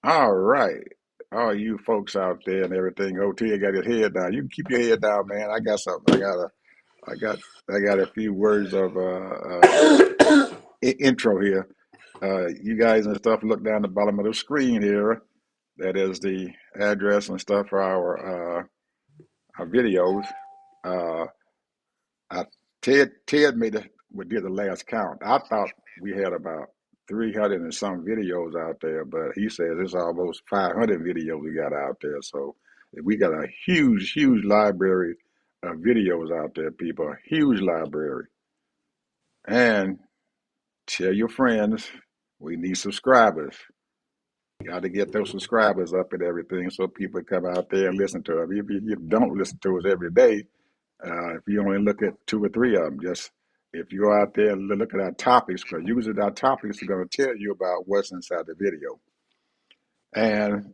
All right. All you folks out there and everything. OT got his head down. You can keep your head down, man. I got something. I got I got a few words of intro here. You guys and stuff look down the bottom of the screen here. That is the address and stuff for our videos. Uh I, Ted did the last count. I thought we had about 300 and some videos out there, but he says it's almost 500 videos we got out there. So we got a huge library of videos out there, people. A huge library. And tell your friends we need subscribers. Got to get those subscribers up and everything so people come out there and listen to them. If you don't listen to us every day, if you only look at two or three of them, just if you go out there and look at our topics, because usually our topics are going to tell you about what's inside the video. And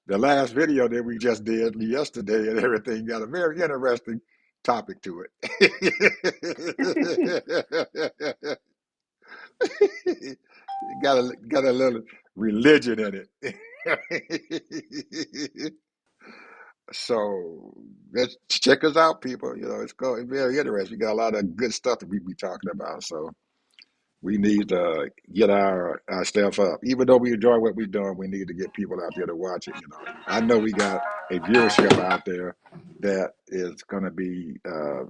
the last video that we just did yesterday and everything got a very interesting topic to it. Got a little religion in it. So let's check us out, people. It's very interesting. We got a lot of good stuff that we be talking about. So we need to get our stuff up. Even though we enjoy what we're doing, we need to get people out there to watch it. I know we got a viewership out there that is going to be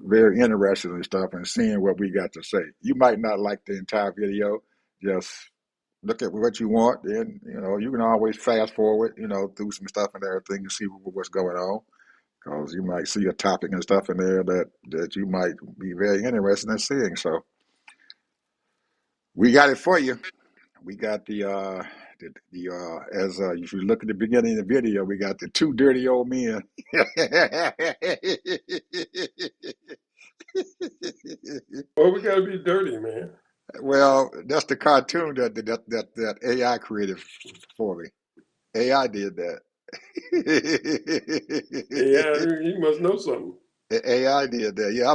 very interested in stuff and seeing what we got to say. You might not like the entire video, just look at what you want, and you can always fast forward, through some stuff and everything to see what's going on. Because you might see a topic and stuff in there that you might be very interested in seeing. So we got it for you. We got as if you look at the beginning of the video, we got the two dirty old men. Well, we gotta be dirty, man. Well, that's the cartoon that AI created for me. AI did that. Yeah, you must know something. AI did that. Yeah,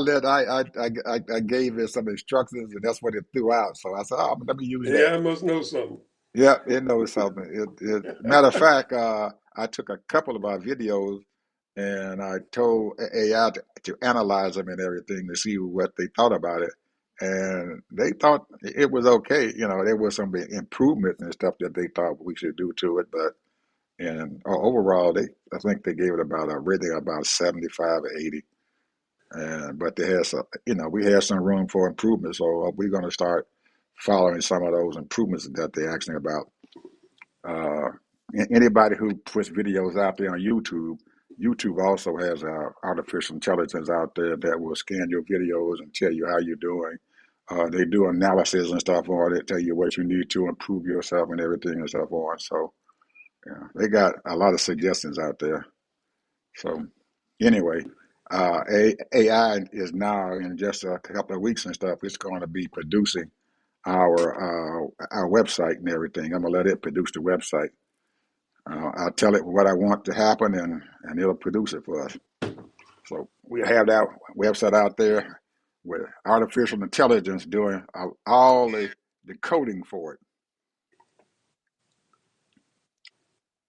I gave it some instructions, and that's what it threw out. So I said, "Oh, let me use that." AI must know something. Yeah, it knows something. Matter of fact, I took a couple of our videos and I told AI to analyze them and everything to see what they thought about it, and they thought it was okay. There was some improvements and stuff that they thought we should do to it, but and overall, I think they gave it about a rating about 75 or 80. But they had some, we had some room for improvement. So we're going to start following some of those improvements that they're asking about. Uh, Anybody who puts videos out there on YouTube, YouTube also has artificial intelligence out there that will scan your videos and tell you how you're doing. They do analysis and stuff on it, tell you what you need to improve yourself and everything and stuff on. So yeah, they got a lot of suggestions out there. So anyway, AI is now in just a couple of weeks and stuff. It's going to be producing our website and everything. I'm gonna let it produce the website. I'll tell it what I want to happen, and it'll produce it for us. So we have that website out there with artificial intelligence doing all the coding for it.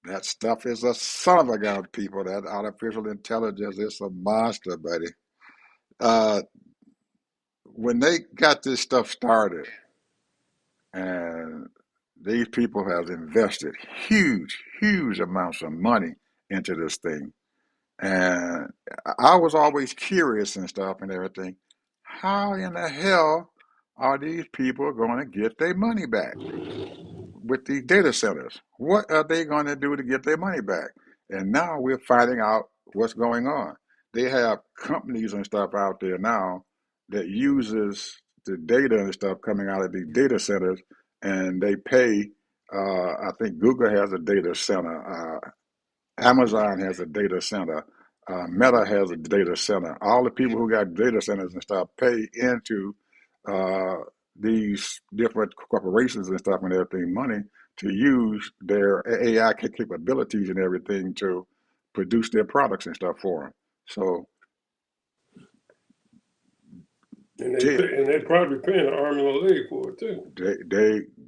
That stuff is a son of a gun, people. That artificial intelligence is a monster, buddy. Uh, when they got this stuff started, and these people have invested huge amounts of money into this thing. And I was always curious and stuff and everything. How in the hell are these people going to get their money back with these data centers? What are they going to do to get their money back? And now we're finding out what's going on. They have companies and stuff out there now that uses the data and stuff coming out of these data centers, and they pay. I think Google has a data center. Amazon has a data center. Meta has a data center. All the people who got data centers and stuff pay into uh, these different corporations and stuff and everything money to use their AI capabilities and everything to produce their products and stuff for them. So And Tell they probably paying an arm and a leg for it too.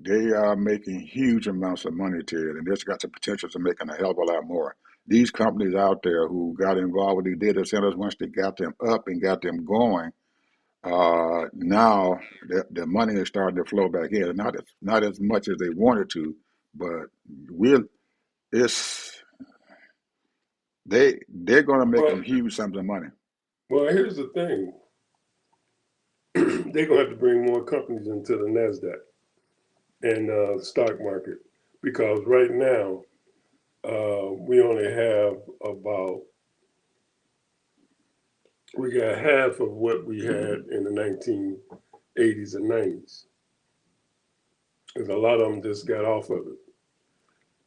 they are making huge amounts of money, Ted, and this got the potential to making a hell of a lot more. These companies out there who got involved with these data centers, once they got them up and got them going, now the money is starting to flow back in. Not as much as they wanted to, but we'll it's they're going to make Well, them huge sums of money. well, here's the thing: they're gonna have to bring more companies into the Nasdaq and stock market because right now we only have about we got half of what we had in the 1980s and 90s. Because a lot of them just got off of it.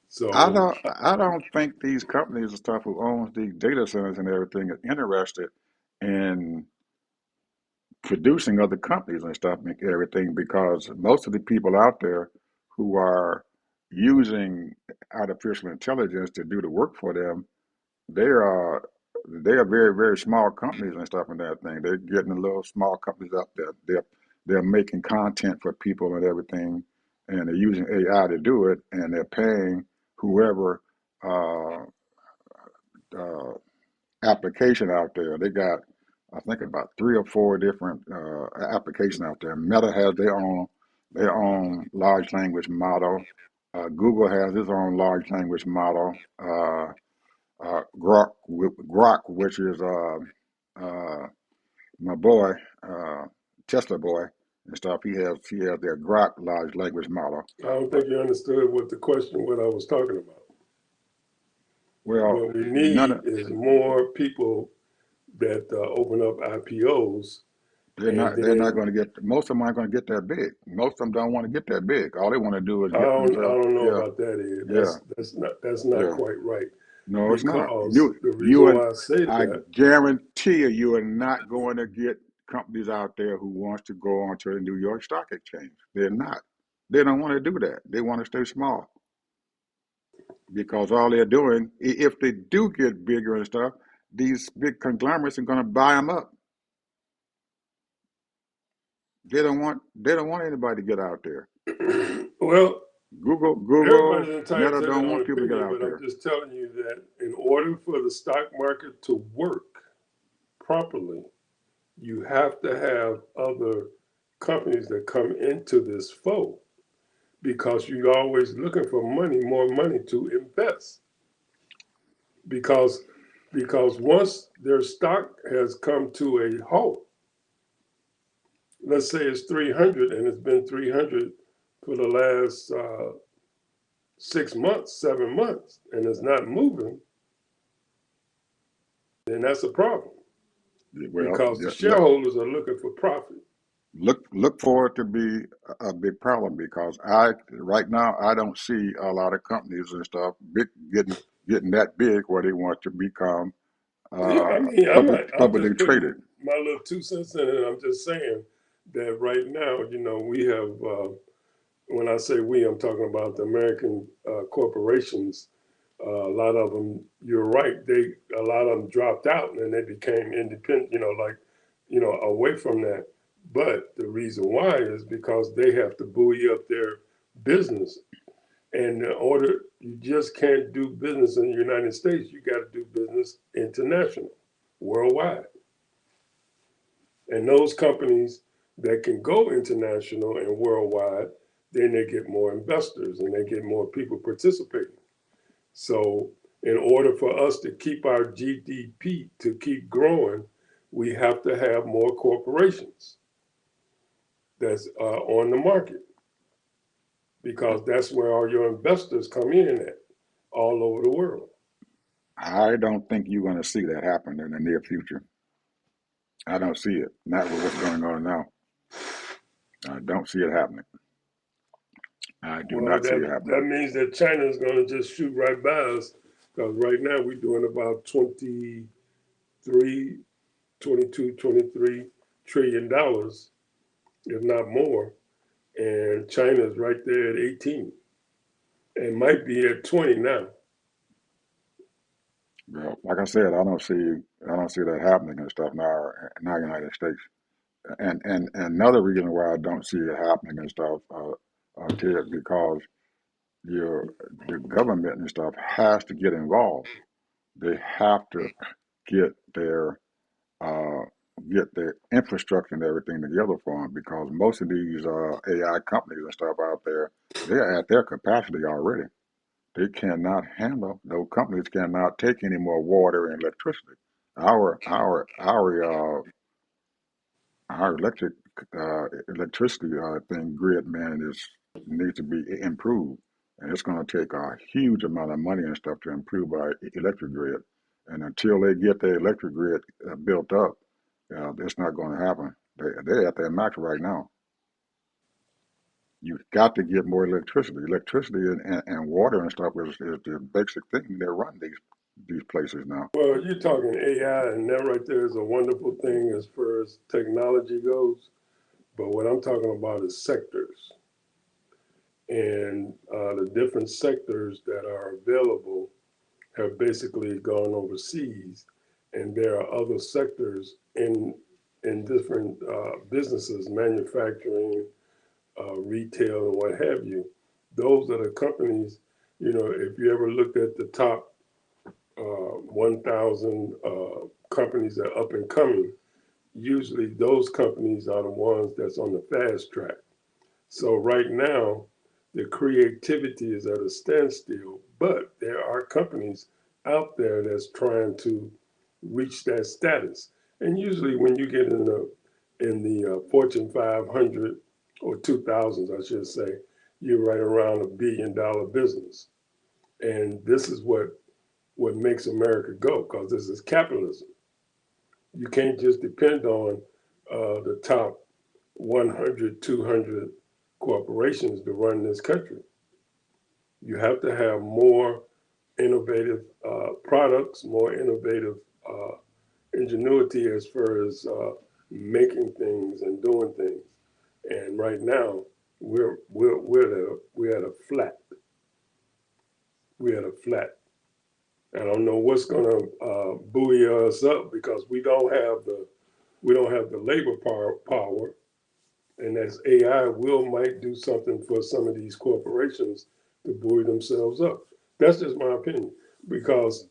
So I don't think these companies and stuff who owns these data centers and everything is interested in producing other companies and stuff and everything because most of the people out there who are using artificial intelligence to do the work for them, they are they are very, very small companies and stuff and that thing. They're getting the little small companies up there. They're making content for people and everything, and they're using AI to do it, and they're paying whoever uh, uh, application out there. They got, I think, about 3 or 4 different applications out there. Meta has their own large language model. Google has its own large language model. Grok, which is uh, my boy, Tesla boy and stuff. He has their Grok large language model. I don't But think you understood what I was talking about. well, What we none need of is more people that open up IPOs, they're and not they're not then going to get most of them aren't going to get that big. Most of them don't want to get that big. All they want to do is get I themselves. don't know Yeah, about that. Ed. yeah, That's not yeah. quite right No, it's not. because You the you reason and why I say I that guarantee you are not going to get companies out there who wants to go onto the New York Stock Exchange. They're not. They don't want to do that. They want to stay small because all they're doing, if they do get bigger and stuff, these big conglomerates are going to buy them up. They don't want anybody to get out there. well, Google, everybody's entitled Meta to their don't own want people to get opinion, out but I'm there. just telling you that in order for the stock market to work properly, you have to have other companies that come into this fold because you're always looking for money, more money to invest. Because once their stock has come to a halt, let's say it's 300 and it's been 300 for the last 6 months, 7 months, and it's not moving, then that's a problem Well, because the yeah, shareholders are looking for profit. look for it to be a big problem because I right now I don't see a lot of companies and stuff getting that big where they want to become Yeah, I uh, mean, I'm publicly just putting traded. my little 2 cents in it. I'm just saying that right now, we have, when I say we, I'm talking about the American corporations. A lot of them, you're right, a lot of them dropped out and they became independent, away from that. But the reason why is because they have to buoy up their business. And in order, you just can't do business in the United States. You got to do business international, worldwide. And those companies that can go international and worldwide, then they get more investors and they get more people participating. So, in order for us to keep our GDP to keep growing, we have to have more corporations that's on the market because that's where all your investors come in at all over the world. I don't think you're going to see that happen in the near future. I don't see it. Not with what's going on now. I don't see it happening. I do Well, not see it that happening. means that China is going to just shoot right by us because right now we're doing about 23, 22, 23 trillion dollars, if not more, and China's right there at 18 and might be at 20 now. Well, like I said, I don't see that happening and stuff in our United States. and another reason why I don't see it happening and stuff, Ted, because your the government and stuff has to get involved. They have to get their uh, get their infrastructure and everything together for them because most of these AI companies and stuff out there, they're at their capacity already. They cannot handle. Those companies cannot take any more water and electricity. Our electricity thing grid, man, is needs to be improved, and it's going to take a huge amount of money and stuff to improve our electric grid. And until they get the electric grid built up, it's not going to happen. They're at their max right now. You've got to get more electricity. Electricity and water and stuff is the basic thing that run these places now. Well, you're talking AI, and that right there is a wonderful thing as far as technology goes. But what I'm talking about is sectors and the different sectors that are available have basically gone overseas, and there are other sectors in different businesses, manufacturing, retail, and what have you. Those are the companies. You know, if you ever looked at the top 1,000 companies that are up and coming, usually those companies are the ones that's on the fast track. So right now, the creativity is at a standstill, but there are companies out there that's trying to reach that status. And usually, when you get in the Fortune 500 or 2000s, I should say, you're right around $1 billion business. And this is what makes America go, because this is capitalism. You can't just depend on the top 100, 200 corporations to run this country. You have to have more innovative products, more innovative ingenuity as far as making things and doing things. And right now, we're at a flat. We're at a flat. I don't know what's going to buoy us up because we don't have the labor power, and as AI will might do something for some of these corporations to buoy themselves up. That's just my opinion because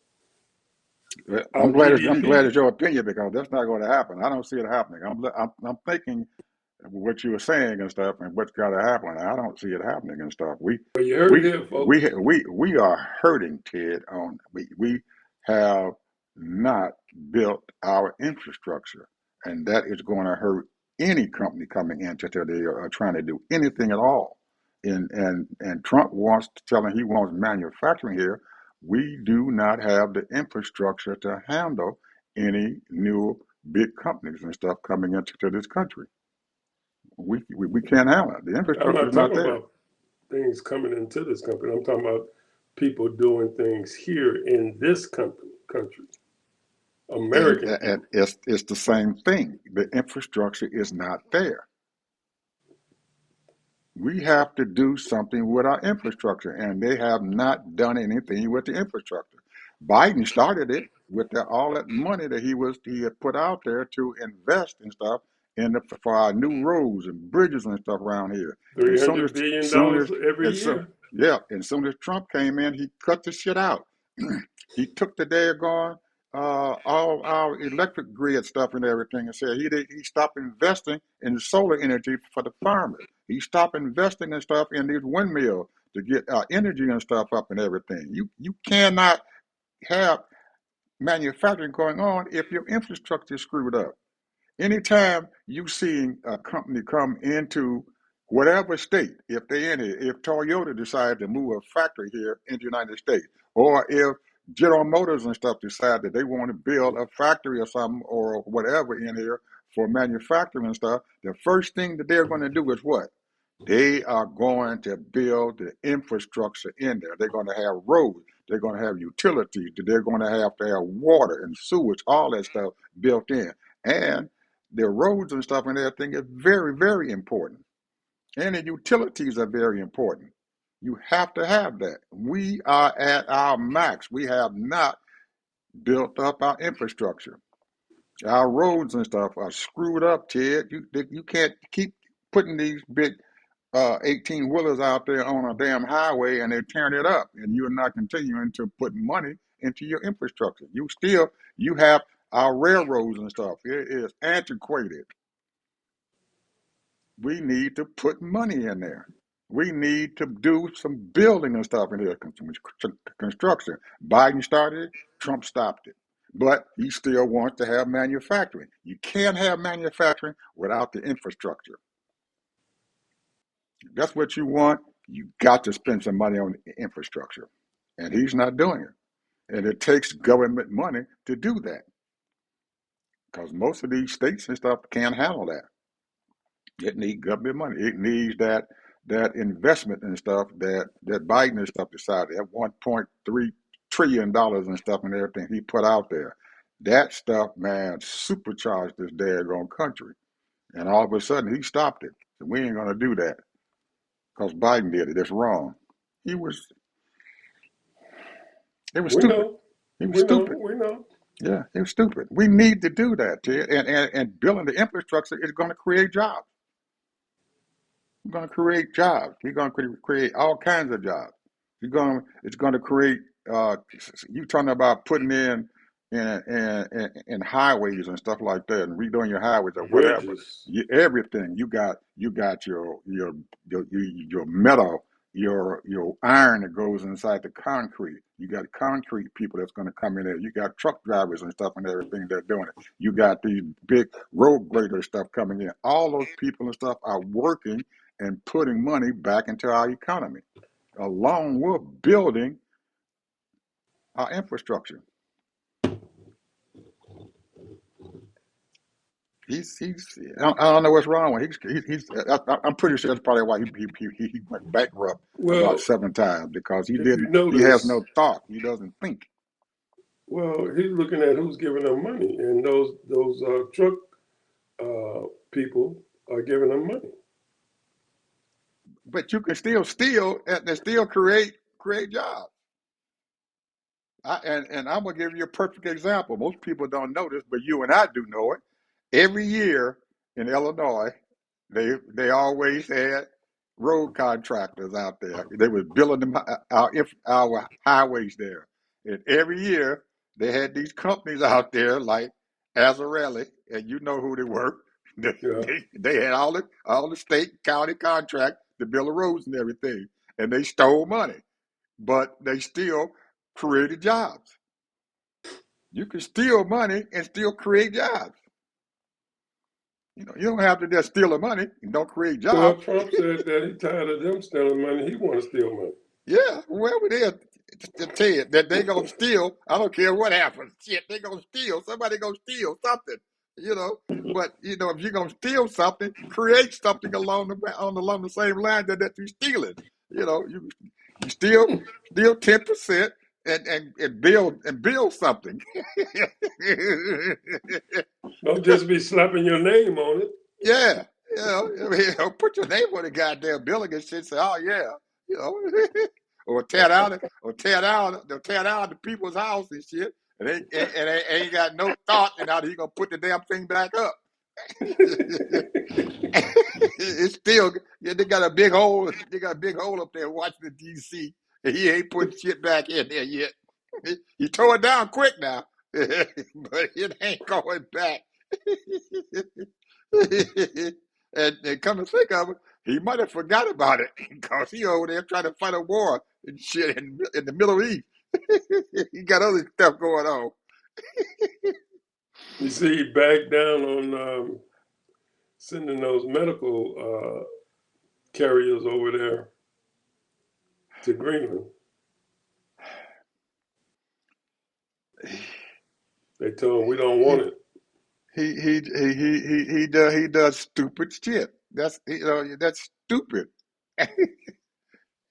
our I'm glad GDP. it's your opinion because that's not going to happen. I don't see it happening. I'm thinking what you were saying and stuff and what's got to happen. I don't see it happening and stuff. Well, you heard it We here, folks. we are hurting, Ted. On we have not built our infrastructure, and that is going to hurt any company coming into today they are trying to do anything at all. And Trump wants telling he wants manufacturing here. We do not have the infrastructure to handle any new big companies and stuff coming into this country. We can't handle it. The I'm infrastructure not is not talking there. about things coming into this company. I'm talking about people doing things here in this country, American And people. it's the same thing. The infrastructure is not there. We have to do something with our infrastructure, and they have not done anything with the infrastructure. Biden started it with all that money that he had put out there to invest and stuff for our new roads and bridges and stuff around here. And $300 billion soon as dollars every and so year. yeah, and soon as Trump came in, he cut the shit out. He took the daggone all our electric grid stuff and everything and said he stopped investing in solar energy for the farmers. He stopped investing in stuff in these windmills to get energy and stuff up and everything. You cannot have manufacturing going on if your infrastructure is screwed up. Anytime you see a company come into whatever state, if they in here, if Toyota decides to move a factory here in the United States, or if General Motors and stuff decide that they want to build a factory or something or whatever in here for manufacturing and stuff, the first thing that they're going to do is what? They are going to build the infrastructure in there. They're going to have roads. They're going to have utilities. They're going to have water and sewage, all that stuff built in. And the roads and stuff and everything is very, very important. And the utilities are very important. You have to have that. We are at our max. We have not built up our infrastructure. Our roads and stuff are screwed up, Ted. You can't keep putting these big 18 wheelers out there on a damn highway and they're tearing it up, and you're not continuing to put money into your infrastructure. You have our railroads and stuff. It is antiquated. We need to put money in there. We need to do some building and stuff in here, construction. Biden started it, Trump stopped it. But he still wants to have manufacturing. You can't have manufacturing without the infrastructure. If that's what you want, you got to spend some money on infrastructure. And he's not doing it. And it takes government money to do that because most of these states and stuff can't handle that. It needs government money. It needs that investment and stuff that Biden and stuff decided at $1.3 trillion and stuff and everything he put out there. That stuff, man, supercharged this daggone country. And all of a sudden he stopped it. So we ain't gonna do that because Biden did it. It's wrong. He was it was We stupid. know, He was we know, stupid. we know. Yeah, it was stupid. We need to do that, Ted. And building the infrastructure is going to create jobs. We're going to create jobs. We're going to create all kinds of jobs. It's going to create. You talking about putting in highways and stuff like that, and redoing your highways or whatever. Bridges. Everything you got your metal, your iron that goes inside the concrete. You got concrete people that's going to come in there. You got truck drivers and stuff and everything they're doing it. You got these big road grader stuff coming in. All those people and stuff are working and putting money back into our economy, along with building our infrastructure. I don't know what's wrong with him. I'm pretty sure that's probably why he went bankrupt about Well, 7 times because if you he has no notice, thought. He doesn't think. well, he's looking at who's giving them money, and those truck people are giving them money. But you can still steal and still create jobs. And I'm gonna give you a perfect example. Most people don't know this, but you and I do know it. Every year in Illinois, they always had road contractors out there. They was building them our highways there, and every year they had these companies out there like Azarelli, and you know who they were. Yeah, They had all the state county contract to build the roads and everything, and they stole money, but they still created jobs. You can steal money and still create jobs. You don't have to just steal the money and don't create well, jobs. Trump said that he's tired of them stealing money. He want to steal money. Yeah, whoever it is, to tell you that they gonna steal. I don't care what happens. Shit, they gonna steal. Somebody gonna steal something. You know, but if you're gonna steal something, create something along the same line that you're stealing. You steal 10% and build something. Don't just be slapping your name on it. Yeah, put your name on the goddamn building and shit. Say, oh yeah, you know, or tear down the people's house and shit, and they ain't got no thought in how he gonna put the damn thing back up. It's still, yeah, they got a big hole. They got a big hole up there, Washington D.C., and he ain't putting shit back in there yet. He tore it down quick now, but it ain't going back. And come to think of it, he might have forgot about it because he over there trying to fight a war and shit in the Middle East. He got other stuff going on. You see, he backed down on sending those medical carriers over there to Greenland. They told him we don't want He it. he does stupid shit. That's stupid.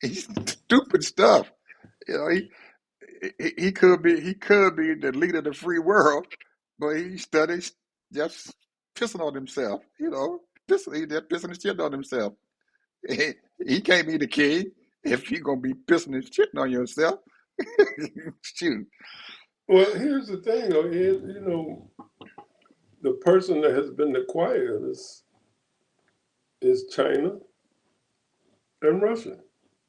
He's stupid stuff. You know he could be the leader of the free world, but he studies just pissing on himself. He just pissing his shit on himself. He can't be the king if he gonna be pissing and shitting on yourself. Shoot. Well, here's the thing, though, Ed. You know, the person that has been the quietest is China and Russia.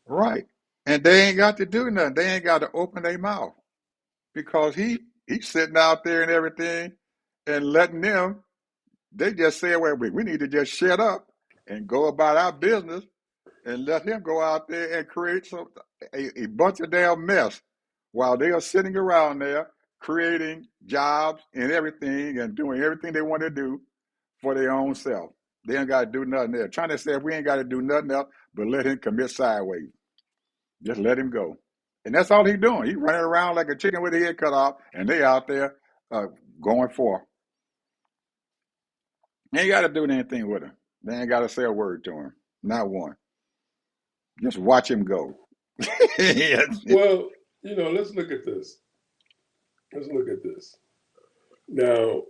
Right. And they ain't got to do nothing. They ain't got to open their mouth because he's sitting out there and everything and letting them. They just say, well, we need to just shut up and go about our business and let him go out there and create a bunch of damn mess while they are sitting around there creating jobs and everything and doing everything they want to do for their own self. They ain't got to do nothing there. Trying to say we ain't got to do nothing else but let him commit sideways. Just let him go. And that's all he's doing. He's running around like a chicken with his head cut off, and they out there going for. They ain't got to do anything with him. They ain't got to say a word to him. Not one. Just watch him go. Yes. Well, let's look at this. Let's look at this. Now,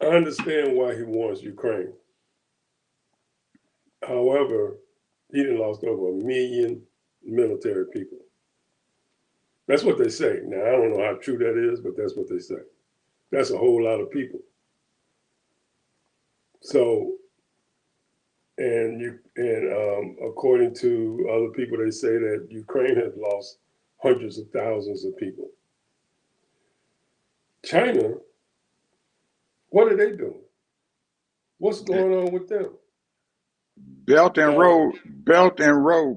I understand why he wants Ukraine. However, he done lost over 1 million military people. That's what they say. Now, I don't know how true that is, but that's what they say. That's a whole lot of people. So, and according to other people, they say that Ukraine has lost hundreds of thousands of people. China, what are they doing? What's going on with them? Belt and road,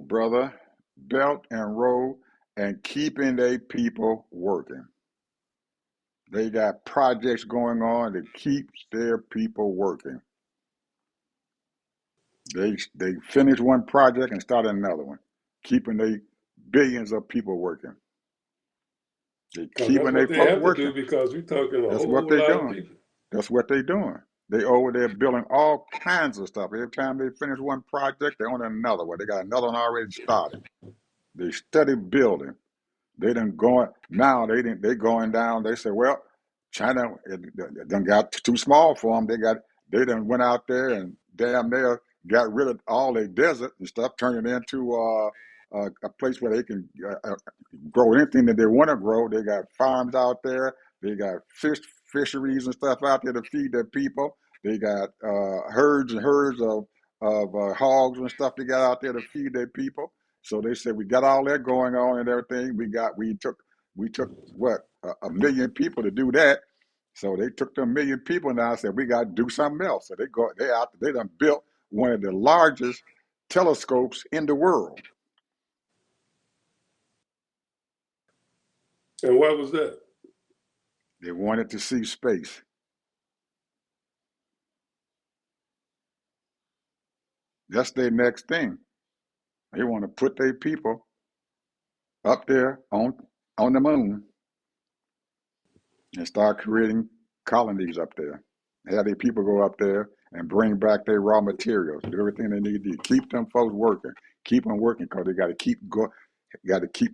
brother. Belt and road, and keeping their people working. They got projects going on that keeps their people working. They finish one project and start another one, keeping their billions of people working. They Because that's keeping their what they folks have to do, working. because we're talking a That's what whole they lot of doing. people. That's what they doing. They over there building all kinds of stuff. Every time they finish one project, they on another one. They got another one already started. They steady building. They done going now. They going down. They say, well, China it done got too small for them. They done went out there and damn near got rid of all their desert and stuff, turning it into a place where they can grow anything that they want to grow. They got farms out there. They got fisheries and stuff out there to feed their people. They got herds and herds of hogs and stuff they got out there to feed their people. So they said we got all that going on and everything. We took what a million people to do that. So they took them million people now and said we got to do something else. So they done built one of the largest telescopes in the world. And what was that? They wanted to see space. That's their next thing. They want to put their people up there on the moon and start creating colonies up there. Have their people go up there and bring back their raw materials, do everything they need to do. Keep them folks working. Keep them working because they got to keep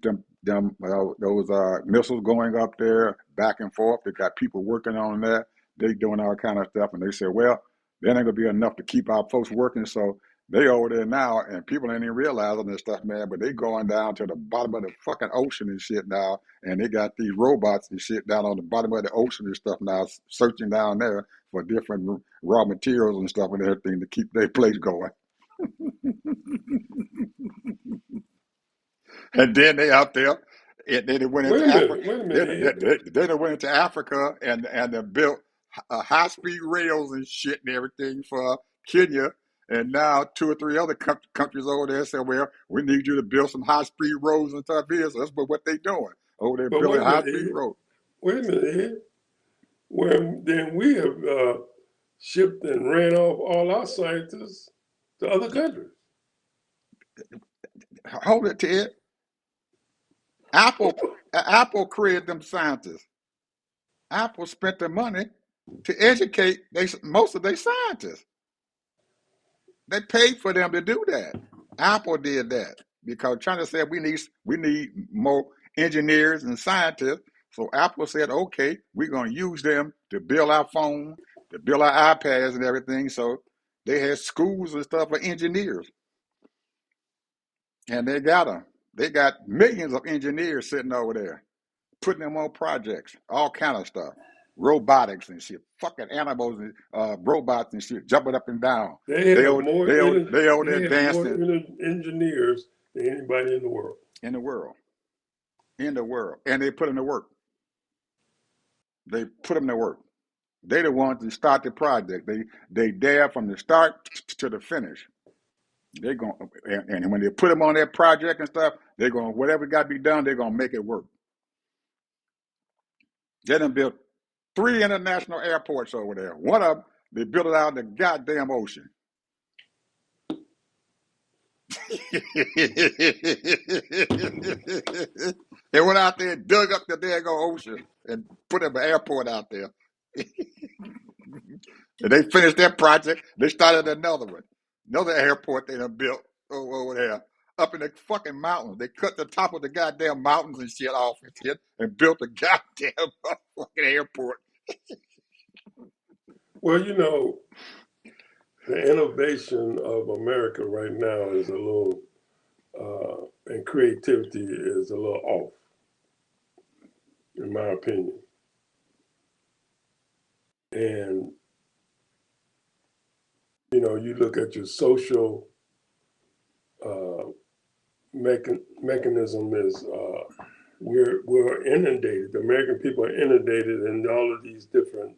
those missiles going up there back and forth. They got people working on that. They doing all kind of stuff, and they said, well, that ain't gonna be enough to keep our folks working. So they over there now, and people ain't even realizing this stuff, man. But they going down to the bottom of the fucking ocean and shit now, and they got these robots and shit down on the bottom of the ocean and stuff now, searching down there for different raw materials and stuff and everything to keep their place going. And then they out there, and then they went Wait into a Africa. minute. Wait a Then minute. they went into Africa and they built high speed rails and shit and everything for Kenya. And now two or three other countries over there said, "Well, we need you to build some high speed roads and stuff here." So that's what they doing over there But building wait a high minute, speed Ed. roads. Wait a minute, Ed. Well, then we have shipped and ran off all our scientists to other countries. Hold it, Ted. Apple created them scientists. Apple spent the money to educate most of their scientists. They paid for them to do that. Apple did that because China said we need more engineers and scientists. So Apple said, okay, we're going to use them to build our phone, to build our iPads and everything. So they had schools and stuff for engineers, and they got them. They got millions of engineers sitting over there, putting them on projects, all kind of stuff. robotics and shit, fucking animals and robots and shit, jumping up and down. They have more They over there they have more dancing engineers than anybody in the world. in the world, and they put them to work. They put them to work. They the ones that start the project. They there from the start to the finish. They going and when they put them on that project and stuff, they're going whatever got to be done. They're gonna make it work. They done built 3 international airports over there. One of them, they built it out in the goddamn ocean. They went out there and dug up the daggone ocean and put an airport out there. And they finished that project. They started another one, another airport they done built over there, up in the fucking mountains. They cut the top of the goddamn mountains and shit off and shit, and built a goddamn fucking airport. Well, you know, the innovation of America right now is a little, and creativity is a little off, in my opinion. And you know, you look at your social uh, mechanism is we're inundated. The American people are inundated in all of these different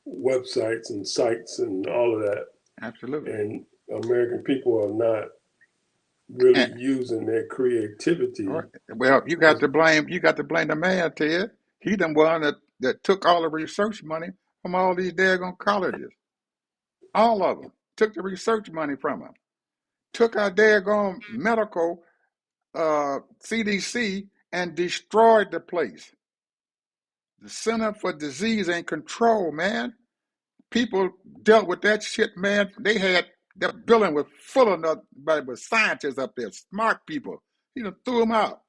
websites and sites and all of that. Absolutely. And American people are not really And, using their creativity. well, you got to blame the man, Ted. He the one that took all the research money from all these daggone colleges. All of them took the research money from them. Took our daggone medical CDC and destroyed the place. The Center for Disease and Control, man. People dealt with that shit, man. Their building was full of nothing with scientists up there, smart people. He done threw them out.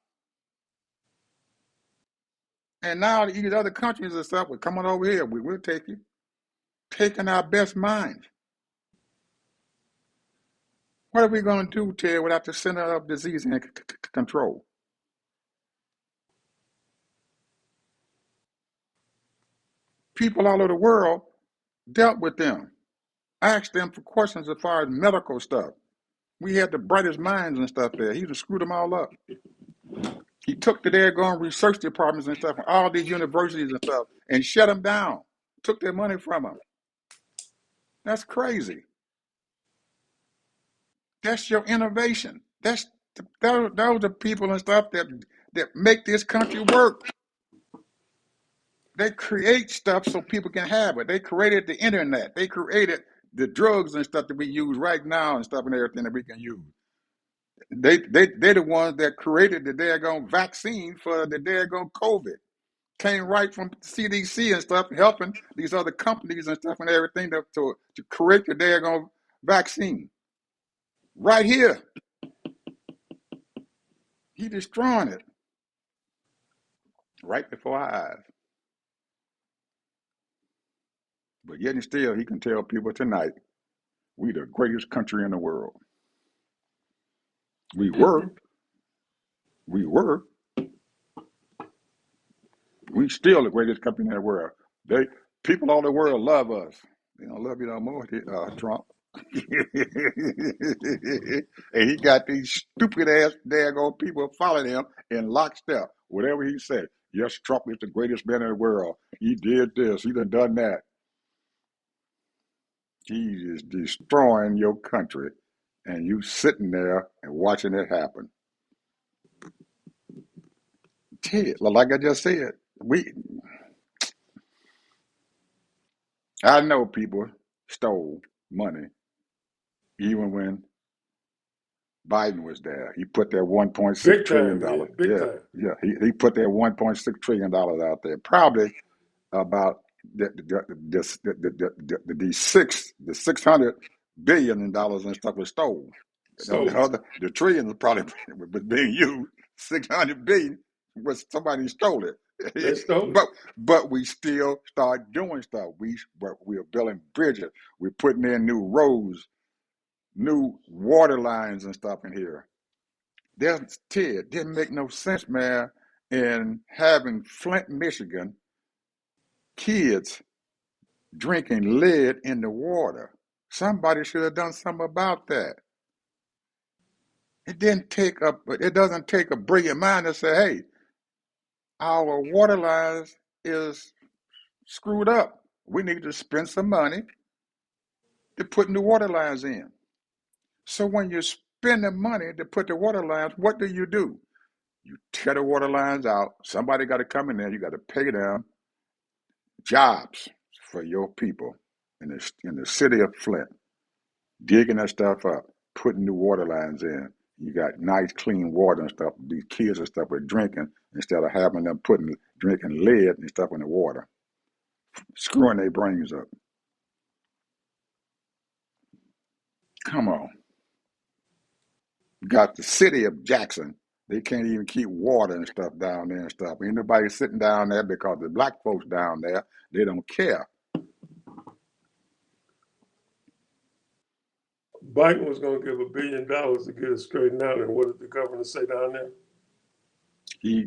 And now these other countries and stuff, we're coming over here. We will take you. Taking our best minds. What are we going to do, Ted, without the Center of Disease and Control? People all over the world dealt with them. Asked them for questions as far as medical stuff. We had the brightest minds and stuff there. He just screwed them all up. He took the daggone research departments and stuff from all these universities and stuff and shut them down. Took their money from them. That's crazy. That's your innovation. Those are people and stuff that make this country work. They create stuff so people can have it. They created the internet. They created the drugs and stuff that we use right now and stuff and everything that we can use. They're the ones that created the daggone vaccine for the daggone COVID. Came right from CDC and stuff, helping these other companies and stuff and everything to create the daggone vaccine. Right here. He destroying it. Right before our eyes. But yet and still, he can tell people tonight, we the greatest country in the world. We were. We were. We still the greatest country in the world. People all the world love us. They don't love you no more, Trump. And he got these stupid ass daggone people following him in lockstep. Whatever he said. Yes, Trump is the greatest man in the world. He did this. He done that. He is destroying your country, and you sitting there and watching it happen. Like I just said, I know people stole money even when Biden was there. He put that $1.6 trillion. Yeah. He put that $1.6 trillion out there. Probably about the 600 billion dollars and stuff was stolen. The trillions probably was being used. 600 billion was somebody stole it. They stole it. But we still start doing stuff. We're building bridges. We're putting in new roads, new water lines and stuff in here. Didn't make no sense, man, in having Flint, Michigan kids drinking lead in the water. Somebody should have done something about that. It doesn't take a brilliant mind to say, hey, our water lines is screwed up. We need to spend some money to put new water lines in. So when you spend the money to put the water lines, what do? You tear the water lines out. Somebody got to come in there. You got to pay them jobs for your people in the city of Flint, digging that stuff up, putting new water lines in. You got nice, clean water and stuff. These kids and stuff are drinking instead of having them drinking lead and stuff in the water, screwing their brains up. Come on. Got the city of Jackson. They can't even keep water and stuff down there and stuff. Ain't nobody sitting down there because the black folks down there, they don't care. Biden was going to give $1 billion to get it straightened out, and what did the governor say down there? He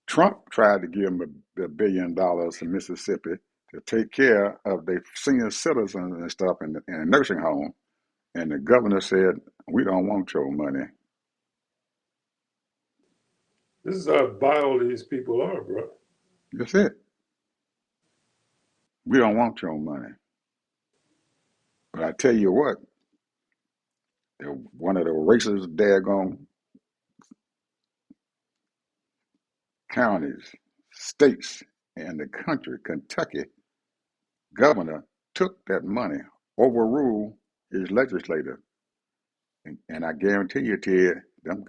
Trump tried to give him $1 billion in Mississippi to take care of the senior citizens and stuff in a nursing home. And the governor said, we don't want your money. This is how vile these people are, bro. That's it. We don't want your money. But I tell you what, one of the racist daggone counties, states in the country, Kentucky governor took that money, overruled his legislator. And I guarantee you, Ted, them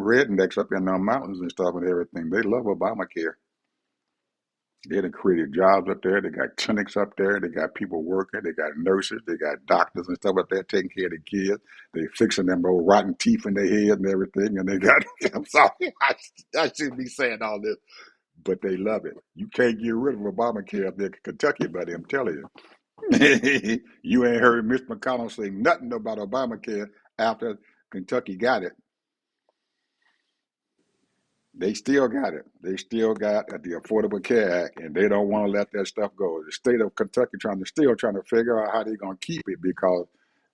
rednecks up in the mountains and stuff and everything, they love Obamacare. They done created jobs up there. They got clinics up there. They got people working. They got nurses. They got doctors and stuff up there taking care of the kids. They fixing them old rotten teeth in their head and everything. And they got, I'm sorry, I shouldn't be saying all this, but they love it. You can't get rid of Obamacare up there in Kentucky, buddy, I'm telling you. You ain't heard Mitch McConnell say nothing about Obamacare after Kentucky got it. They still got it. They still got the Affordable Care Act, and they don't want to let that stuff go. The state of Kentucky still trying to figure out how they're gonna keep it because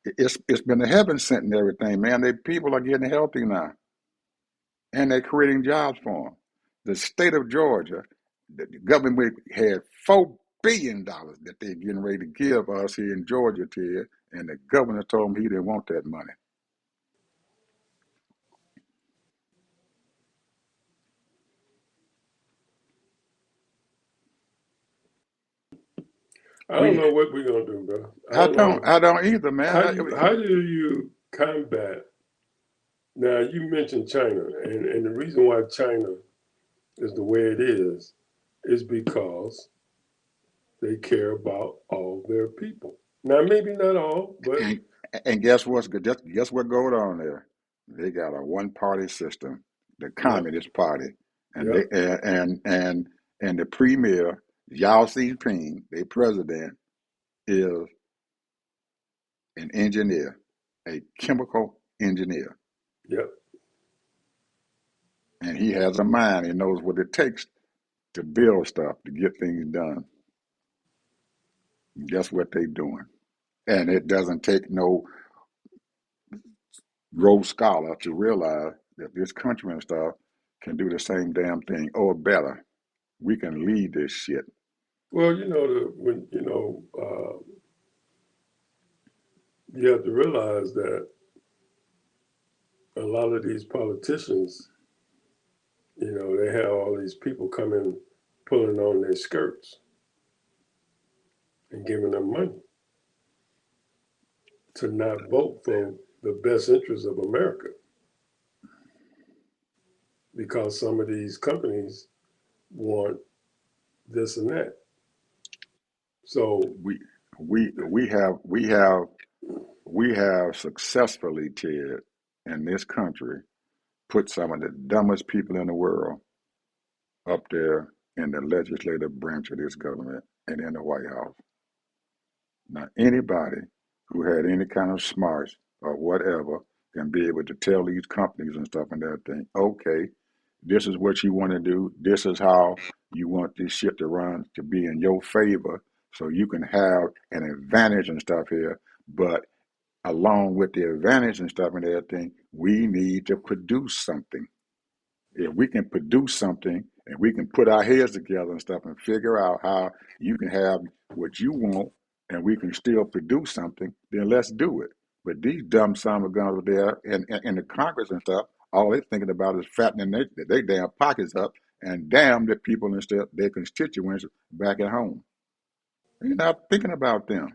it's been a heaven sent and everything, man. People are getting healthy now, and they're creating jobs for them. The state of Georgia, the government had $4 billion that they're getting ready to give us here in Georgia, Ted, and the governor told them he didn't want that money. I don't We, know what we're gonna do, bro. I don't know I don't either, man. how do you combat. Now you mentioned China, and the reason why China is the way it is because they care about all their people. Now maybe not all, but and, and guess what goes on there? They got a one party system, the yep, Communist Party, and yep, they and the premier Yao Jinping, their president, is an engineer, a chemical engineer, yep. and he has a mind. He knows what it takes to build stuff to get things done. And guess what they doing? And it doesn't take no Rhodes Scholar to realize that this country and stuff can do the same damn thing or better. We can lead this shit. Well, when you have to realize that a lot of these politicians, they have all these people coming, pulling on their skirts and giving them money to not vote for the best interest of America because some of these companies want this and that. So, We we we have we have we have successfully, Ted, in this country, put some of the dumbest people in the world up there in the legislative branch of this government and in the White House. Now, anybody who had any kind of smarts or whatever can be able to tell these companies and stuff and everything, okay, this is what you want to do. This is how You want this shit to run to be in your favor so you can have an advantage and stuff here. But along with the advantage and stuff and everything, we need to produce something. If we can produce something and we can put our heads together and stuff and figure out how you can have what you want and we can still produce something, then let's do it. But these dumb son of guns are there in the Congress and stuff, all they're thinking about is fattening their damn pockets up and damn the people and stuff, their constituents back at home. You're not thinking about them.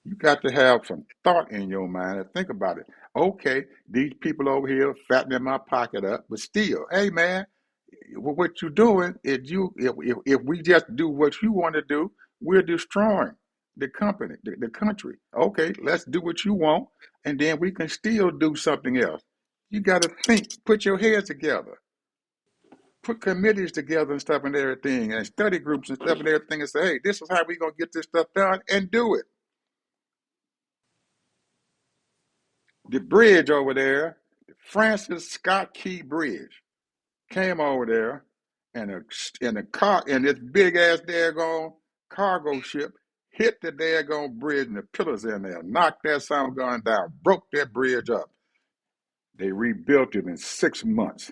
You got to have some thought in your mind and think about it. Okay, these people over here fattening my pocket up, but still, hey man, what you're doing is if we just do what you want to do, we're destroying the company, the country. Okay, let's do what you want, and then we can still do something else. You got to think, put your heads together, put committees together and stuff and everything, and study groups and stuff and everything, and say, hey, this is how we're gonna get this stuff done, and do it. The bridge over there, the Francis Scott Key Bridge, came over there, and a car and this big ass daggone cargo ship hit the daggone bridge, and the pillars in there knocked that sound gun down, broke that bridge up. They rebuilt it in 6 months.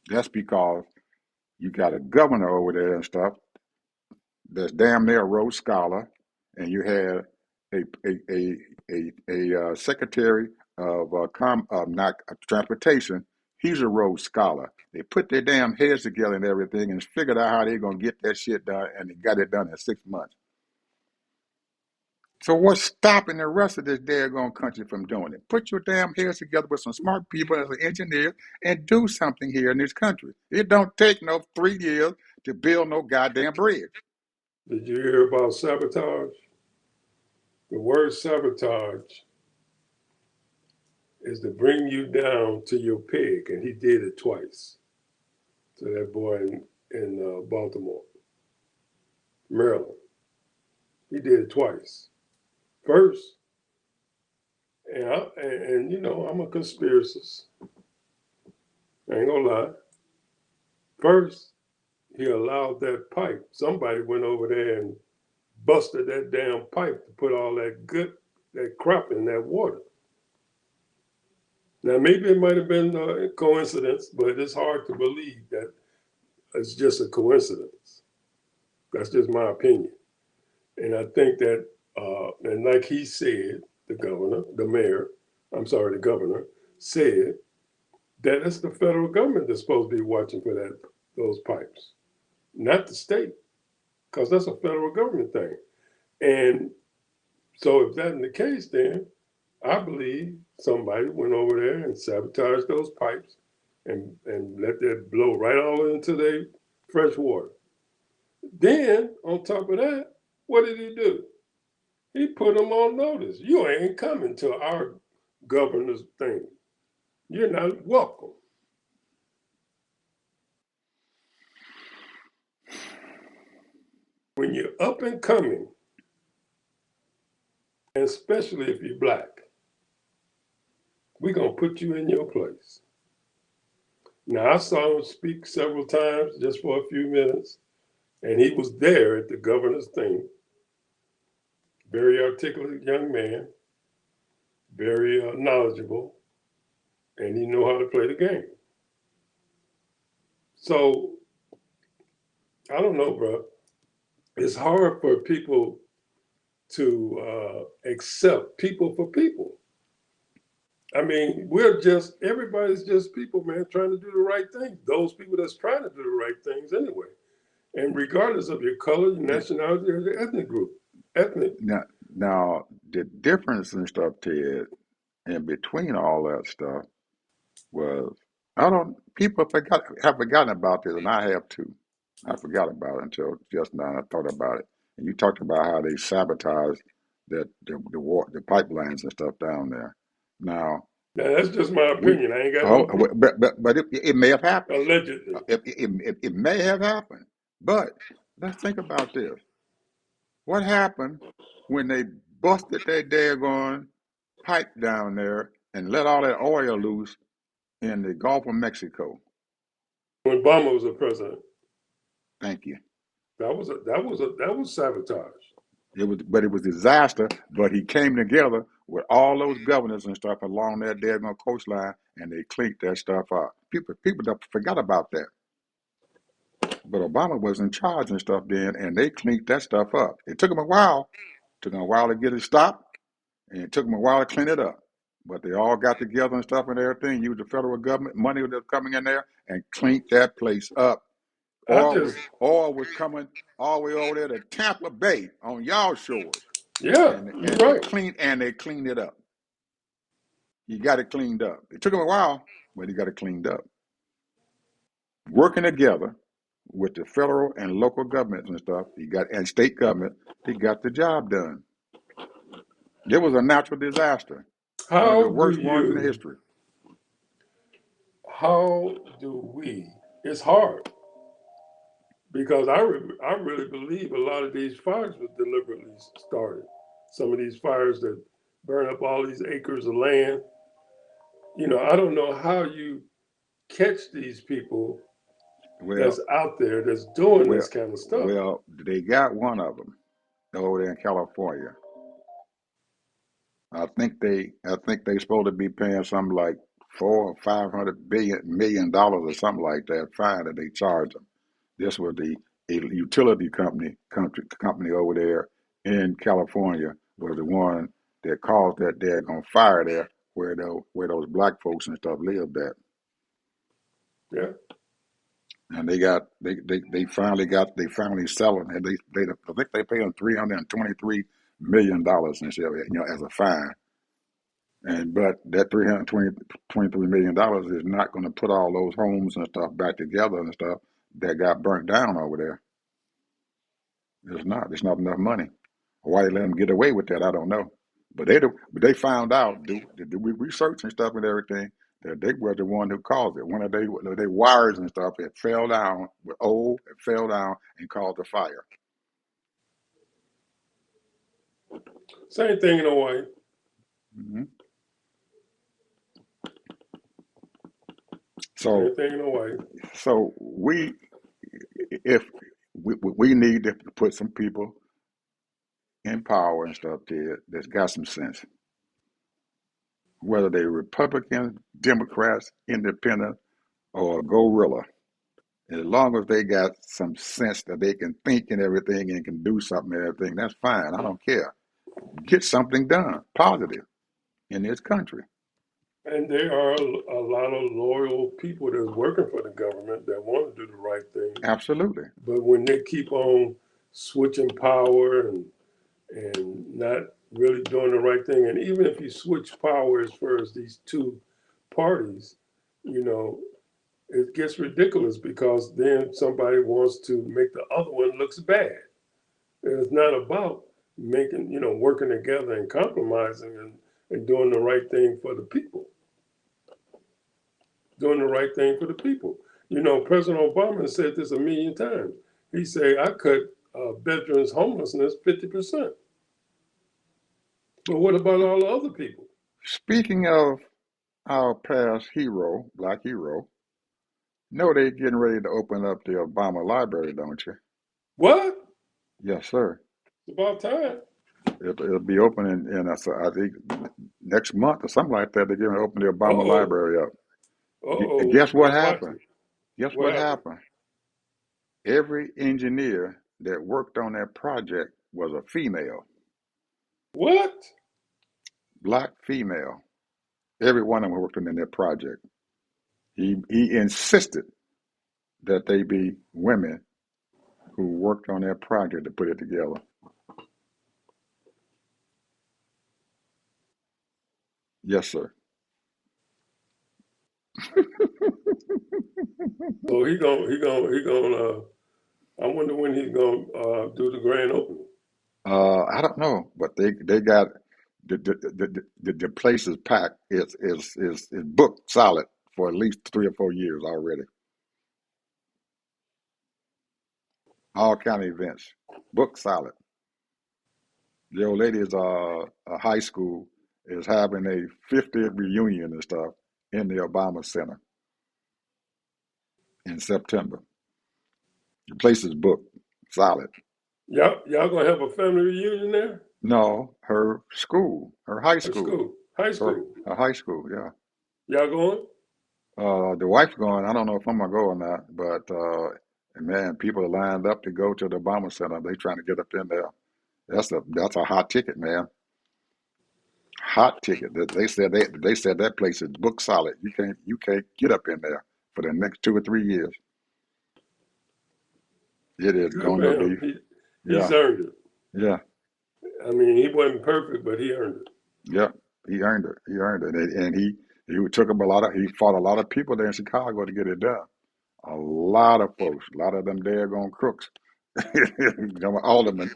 That's because you got a governor over there and stuff that's damn near a Rhodes Scholar, and you had a secretary of not transportation. He's a Rhodes Scholar. They put their damn heads together and everything, and figured out how they're gonna get that shit done, and they got it done in 6 months. So what's stopping the rest of this daggone country from doing it? Put your damn heads together with some smart people as an engineer and do something here in this country. It don't take no 3 years to build no goddamn bridge. Did you hear about sabotage? The word sabotage is to bring you down to your peg, and he did it twice to that boy in Baltimore, Maryland. He did it twice. First, and you know, I'm a conspiracist. I ain't gonna lie. First, he allowed that pipe. Somebody went over there and busted that damn pipe to put all that crap in that water. Now, maybe it might have been a coincidence, but it's hard to believe that it's just a coincidence. That's just my opinion. And I think that, and like he said, the governor said that it's the federal government that's supposed to be watching for those pipes, not the state, because that's a federal government thing. And so if that's the case, then I believe somebody went over there and sabotaged those pipes and let that blow right all into their fresh water. Then, on top of that, what did he do? He put them on notice. You ain't coming to our governor's thing. You're not welcome. When you're up and coming, and especially if you're black, we're going to put you in your place. Now, I saw him speak several times just for a few minutes, and he was there at the governor's thing. Very articulate young man, very knowledgeable, and he knew how to play the game. So, I don't know, bro. It's hard for people to accept people for people. I mean, everybody's just people, man, trying to do the right thing. Those people that's trying to do the right things anyway. And regardless of your color, your nationality, or your ethnic group. Now, now the difference and stuff, Ted, in between all that stuff was I don't people have forgotten about this, and I have too. I forgot about it until just now. I thought about it, and you talked about how they sabotaged the pipelines and stuff down there. Now Now, that's just my we opinion. I ain't got no proof. but it may have happened. Allegedly. It may have happened, but let's think about this. What happened when they busted that daggone pipe down there and let all that oil loose in the Gulf of Mexico. When Obama was the president. Thank you. That was sabotage. It was disaster. But he came together with all those governors and stuff along that daggone coastline, and they cleaned that stuff up. People forgot about that. But Obama was in charge and stuff then, and they cleaned that stuff up. It took them a while. It took them a while to get it stopped, and it took them a while to clean it up. But they all got together and stuff and everything, used the federal government money that was coming in there, and cleaned that place up. I just Oil was coming all the way over there to Tampa Bay on y'all shores, Yeah, and you're right. they cleaned it up. You got it cleaned up. It took them a while, but you got it cleaned up. Working together with the federal and local governments and stuff, and state government, he got the job done. It was a natural disaster, one of the How do worst ones in you? history. How do we? It's hard because I really believe a lot of these fires were deliberately started. Some of these fires that burn up all these acres of land. I don't know how you catch these people Well, that's out there that's doing well, this kind of stuff. well, they got one of them over there in California. I think they supposed to be paying something like 400 or $500 million or something like that fine that they charge them. This was the a utility company over there in California was the one that caused that daggone fire there where those black folks and stuff lived at. Yeah. And they finally selling and they I think they pay them $323 million and shit, as a fine. And but that $323 million is not going to put all those homes and stuff back together and stuff that got burnt down over there. It's not. It's not enough money. Why they let them get away with that, I don't know. But they found out, do we research and stuff and everything, that they were the one who caused it. One of they wires and stuff, it fell down, it fell down and caused the fire. Same thing in Hawaii. Hmm. Same So, thing in Hawaii. so if we need to put some people in power and stuff there that's got some sense, whether they're Republicans, Democrats, Independent, or Gorilla. As long as they got some sense that they can think and everything and can do something and everything, that's fine. I don't care. Get something done, positive, in this country. And there are a lot of loyal people that's working for the government that want to do the right thing. Absolutely. But when they keep on switching power and not really doing the right thing, and even if you switch power as far as these two parties, you know, it gets ridiculous because then somebody wants to make the other one looks bad. And it's not about making, working together and compromising and doing the right thing for the people. Doing the right thing for the people. President Obama said this a million times. He said, I cut veterans' homelessness 50%. But what about all the other people? Speaking of our past hero, black hero, know they getting ready to open up the Obama Library, don't you? What? Yes, sir. It's about time. It'll be opening I think next month or something like that. They're going to open the Uh Obama oh. Library up. Uh oh. Guess what Let's watch happened? it. Guess What what happened? happened? Every engineer that worked on that project was a female, What? black female. Every one of them worked on that project. He insisted that they be women who worked on that project to put it together. Yes, sir. So he gonna. I wonder when he's gonna do the grand opening. I don't know, but they got the place is packed. It's booked solid for at least 3 or 4 years already. All kind of events, booked solid. The old lady's high school is having a 50th reunion and stuff, in the Obama Center in September. The place is booked, solid. Y'all gonna have a family reunion there? No, her school, her high Or school, school? High her, school? her high school, yeah. Y'all going? The wife's going. I don't know if I'm gonna go or not, but man, people are lined up to go to the Obama Center. They trying to get up in there. That's a hot ticket, man. Hot ticket. They said that place is book solid. You can't get up in there for the next 2 or 3 years. It is Good going for to him. be. He's Yeah, earned it. yeah, I mean, he wasn't perfect, but he earned it. yeah. He earned it. He earned it, and he took up a lot of. He fought a lot of people there in Chicago to get it done. A lot of folks, a lot of them daggone crooks, aldermen.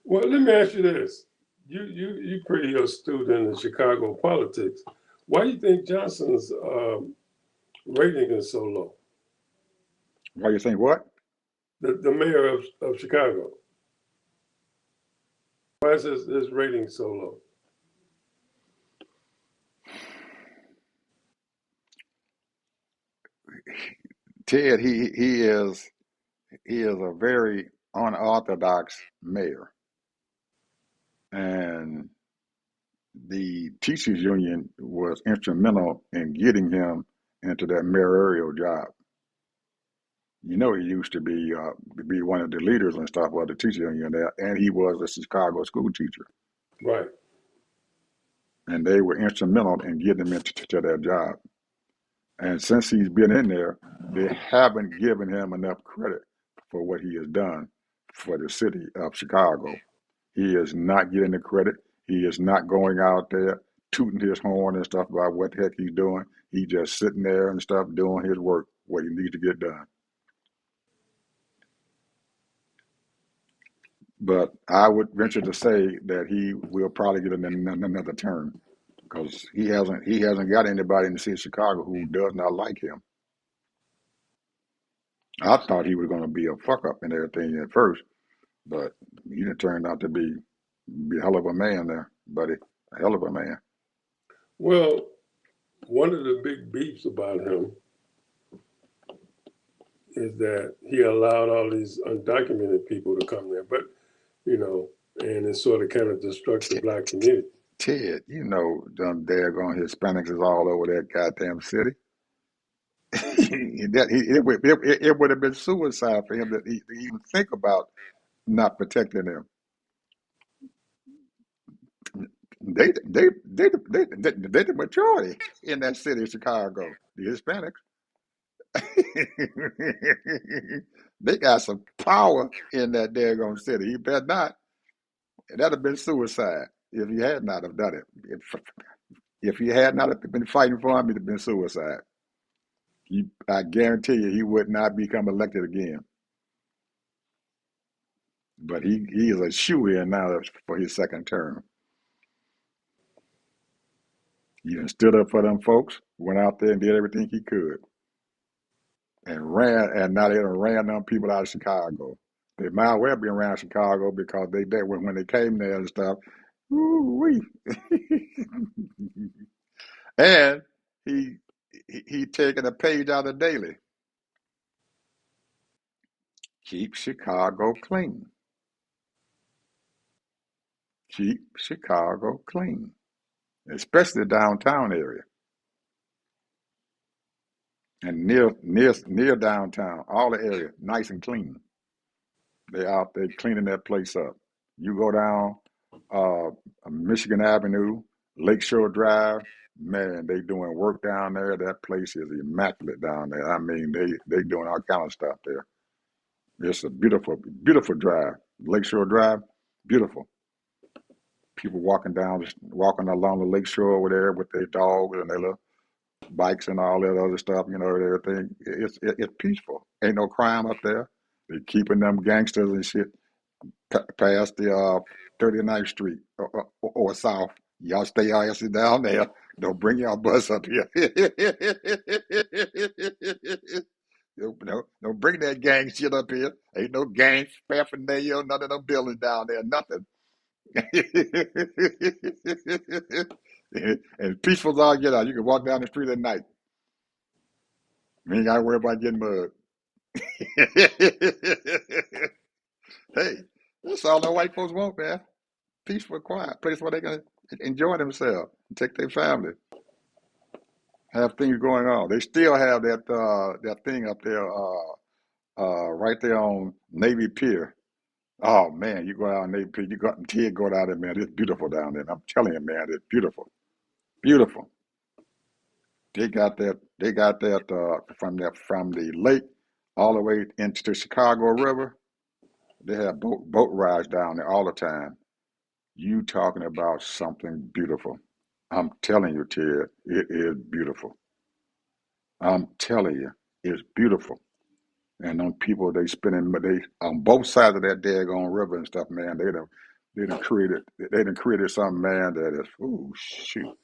Well, let me ask you this: you pretty astute in the Chicago politics. Why do you think Johnson's rating is so low? Why you think what? The mayor of Chicago. Why is his rating so low? Ted, he is a very unorthodox mayor, and the teachers union was instrumental in getting him into that mayoral job. You know, he used to be one of the leaders and stuff of the teacher union there, and he was a Chicago school teacher, Right. and they were instrumental in getting him into to that job. And since he's been in there, they haven't given him enough credit for what he has done for the city of Chicago. He is not getting the credit. He is not going out there tooting his horn and stuff about what the heck he's doing. He's just sitting there and stuff doing his work, what he needs to get done. But I would venture to say that he will probably get another term because he hasn't got anybody in the city of Chicago who does not like him. I thought he was going to be a fuck up and everything at first, but he done turned out to be a hell of a man there, buddy. A hell of a man. Well, one of the big beefs about him is that he allowed all these undocumented people to come there, but you know, and it sort of kind of destruct the T- black t- community. Ted, you know them daggone Hispanics is all over that goddamn city. It would have been suicide for him to even think about not protecting them. They the majority in that city of Chicago, the Hispanics. They got some power in that daggone city. He better not. That'd have been suicide if he had not have done it. If he had not have been fighting for him, it'd have been suicide. I guarantee you, he would not become elected again. But he is a shoe in now for his second term. He done stood up for them folks, went out there and did everything he could, and ran, and now they done ran them people out of Chicago. They might well be around Chicago because they when they came there and stuff. Ooh-wee. And he he taking a page out of Daily. Keep Chicago clean. Keep Chicago clean, especially the downtown area and near downtown. All the area nice and clean. They out there cleaning that place up. You go down uh, Michigan Avenue, Lakeshore Drive. Man, they doing work down there. That place is immaculate down there. I mean, they doing all kind of stuff there. It's a beautiful, beautiful drive. Lakeshore Drive, beautiful. People walking along the lakeshore over there with their dogs and their little bikes and all that other stuff, everything. It's peaceful. Ain't no crime up there. They keeping them gangsters and shit past the 39th Street or south. Y'all stay your asses down there. Don't bring y'all bus up here. Don't bring that gang shit up here. Ain't no gang paraphernalia, none of them buildings down there, nothing. And peaceful as all get out. You can walk down the street at night. You ain't got to worry about getting mud. Hey, that's all the white folks want, man. Peaceful, quiet place where they can enjoy themselves, and take their family, have things going on. They still have that thing up there, right there on Navy Pier. Oh man, you go out Navy Pier, you got kid go down there, man. It's beautiful down there. I'm telling you, man, it's beautiful, beautiful. They got that from the lake all the way into the Chicago River. They have boat rides down there all the time. You talking about something beautiful. I'm telling you, Ted, it is beautiful. I'm telling you, it's beautiful. And them people they on both sides of that daggone river and stuff, man. They done created something, man. That is, ooh, shoot.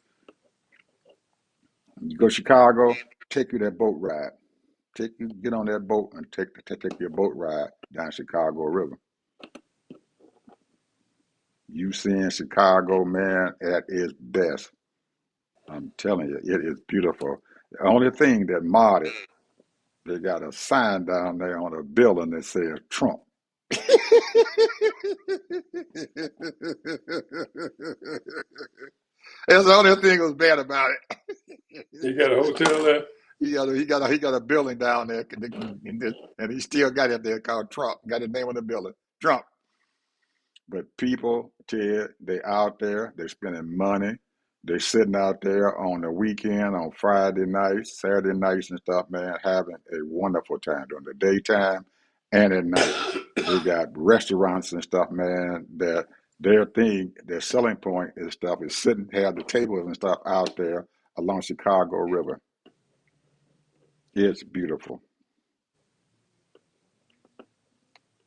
You go to Chicago, take you that boat ride. Get on that boat and take your boat ride down Chicago River. You seeing Chicago, man, at its best. I'm telling you, it is beautiful. The only thing that marred it, they got a sign down there on a building that says Trump. That's the only thing that was bad about it. You got a hotel there? He got a building down there, and he still got it there called Trump. Got the name of the building, Trump. But people, Ted, they out there, they spending money. They sitting out there on the weekend, on Friday nights, Saturday nights and stuff, man, having a wonderful time during the daytime and at night. They got restaurants and stuff, man, that their selling point is stuff is sitting, have the tables and stuff out there along Chicago River. It's beautiful.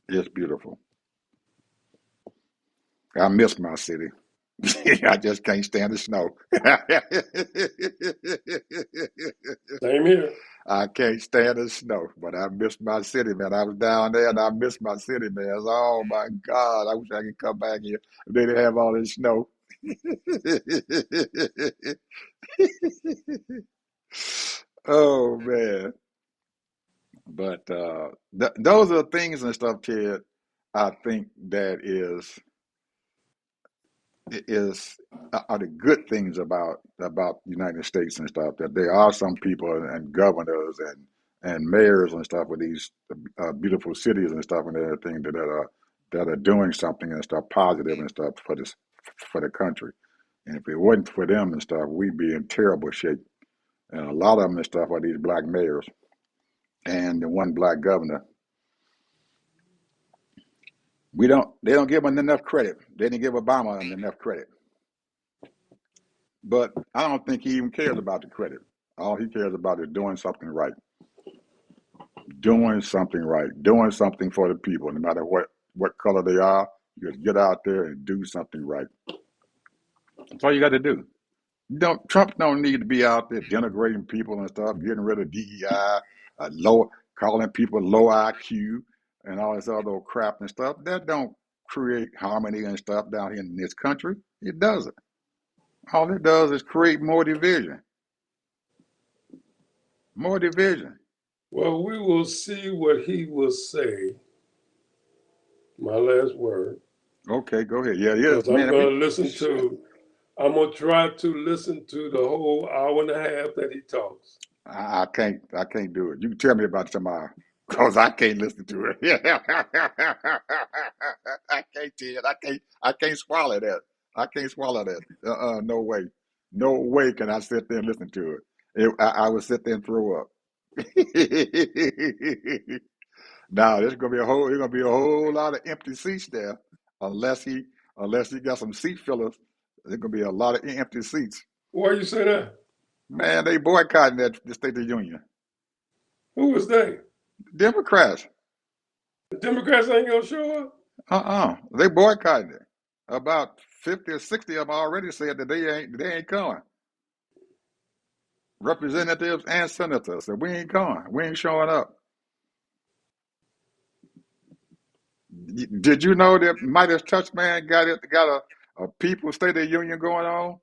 It's beautiful. I miss my city. I just can't stand the snow. Same here. I can't stand the snow, but I miss my city, man. I was down there and I miss my city, man. Oh my God, I wish I could come back here. They didn't have all this snow. Oh man, but those are things and stuff, Ted. I think that is are the good things about the United States and stuff. That there are some people and governors and mayors and stuff with these beautiful cities and stuff and everything that are doing something and stuff positive and stuff for the country. And if it wasn't for them and stuff, we'd be in terrible shape. And a lot of them and stuff are these black mayors and the one black governor. They don't give them enough credit. They didn't give Obama enough credit. But I don't think he even cares about the credit. All he cares about is doing something for the people, no matter what color they are. You just get out there and do something right. That's all you got to do. Trump don't need to be out there denigrating people and stuff, getting rid of DEI, calling people low IQ, and all this other crap and stuff. That don't create harmony and stuff down here in this country. It doesn't. All it does is create more division. More division. Well, we will see what he will say. My last word. Okay, go ahead. Yeah, yes, Because I'm man. going to I'm going to try to listen to the whole hour and a half that he talks. I can't do it. You can tell me about it tomorrow, cause I can't listen to it. I can't tell it. I can't swallow that. I can't swallow that. No way. No way can I sit there and listen to it. I would sit there and throw up. Now there's gonna be a whole lot of empty seats there, unless he unless he got some seat fillers. There's gonna be a lot of empty seats. Why you say that? Man, they boycotting the State of the Union. Who was they? Democrats, The Democrats ain't going to show up? they boycotting it. About 50 or 60 of them already said that they ain't coming. Representatives and senators said we ain't coming. We ain't showing up. Did you know that Midas Touch Man got a People State of the Union going on?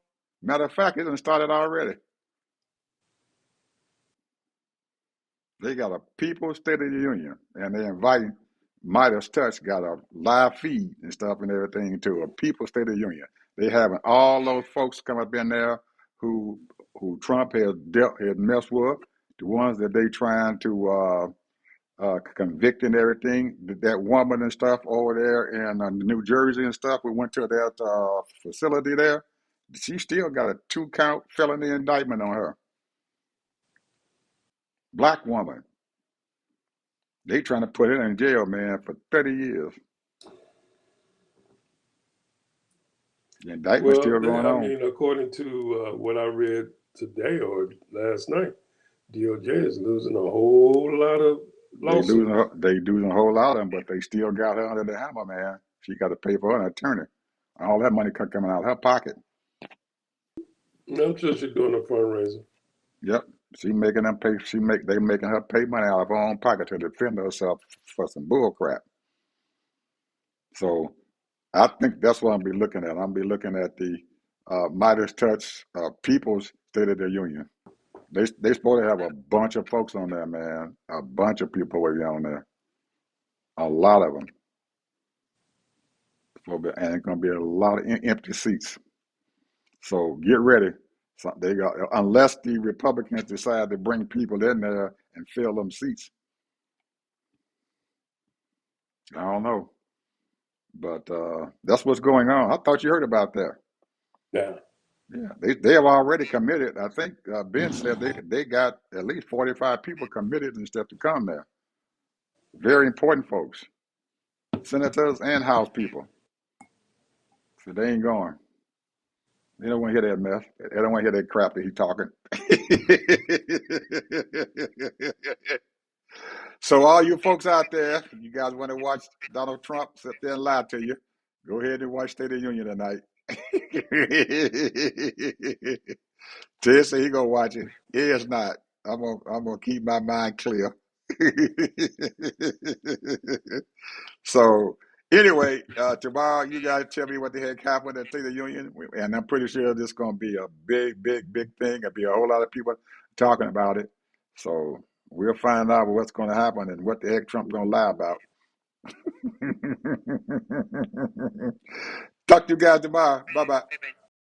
Matter of fact, it done started already. They got a People's State of the Union, and they invite Midas Touch got a live feed and stuff and everything to a People's State of the Union. They having all those folks come up in there who Trump had messed with, the ones that they trying to convict and everything. That woman and stuff over there in New Jersey and stuff. We went to that facility there. She still got a 2-count felony indictment on her. Black woman. They trying to put her in jail, man, for 30 years. The indictment's Well, still going I on. mean, according to what I read today or last night, DOJ is losing a whole lot of lawsuits. They losing a whole lot of them, but they still got her under the hammer, man. She got to pay for an attorney. All that money coming out of her pocket. I'm sure she's doing a fundraiser. Yep. She making them pay. They making her pay money out of her own pocket to defend herself for some bull crap. So I think that's what I'm be looking at. I'm be looking at the Midas Touch People's State of the Union. They supposed to have a bunch of folks on there, man. A bunch of people will be on there. A lot of them. And it's gonna be a lot of empty seats. So get ready. So they got unless the Republicans decide to bring people in there and fill them seats. I don't know, but that's what's going on. I thought you heard about that. Yeah. Yeah, they have already committed. I think Ben said they got at least 45 people committed and stuff to come there. Very important folks, senators and House people. So they ain't going. They don't want to hear that mess. They don't want to hear that crap that he's talking. So all you folks out there, you guys want to watch Donald Trump sit there and lie to you, go ahead and watch State of the Union tonight. Ted said he gonna watch it. He is not. I'm gonna keep my mind clear. So anyway, tomorrow you guys tell me what the heck happened at State of the Union, and I'm pretty sure this is gonna be a big, big, big thing. There'll be a whole lot of people talking about it. So we'll find out what's going to happen and what the heck Trump's going to lie about. Talk to you guys tomorrow. Bye bye.